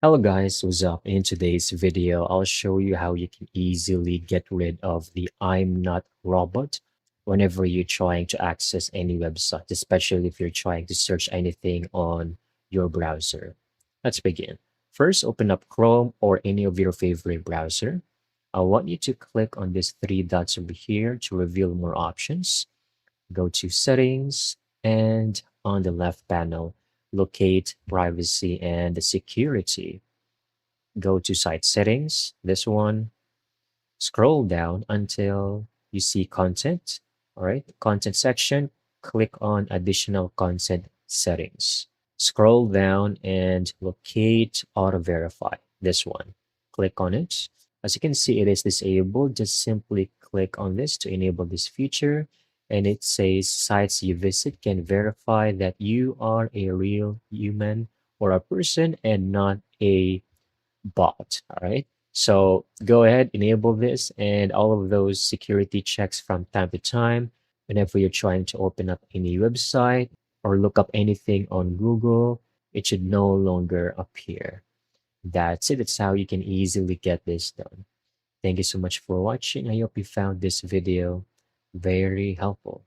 Hello guys, what's up? In today's video, I'll show you how you can easily get rid of the I'm not robot whenever you're trying to access any website, especially if you're trying to search anything on your browser. Let's begin. First, open up Chrome or any of your favorite browser. I want you to click on these three dots over here to reveal more options. Go to Settings, and on the left panel, locate Privacy and Security. Go to Site Settings, this one. Scroll down until you see Content. All right, Content section, click on Additional Content Settings. Scroll down and locate Auto Verify, this one. Click on it. As you can see, it is disabled. Just simply click on this to enable this feature. And it says sites you visit can verify that you are a real human or a person and not a bot. All right. So go ahead, enable this and all of those security checks from time to time. Whenever you're trying to open up any website or look up anything on Google, it should no longer appear. That's it. That's how you can easily get this done. Thank you so much for watching. I hope you found this video very helpful.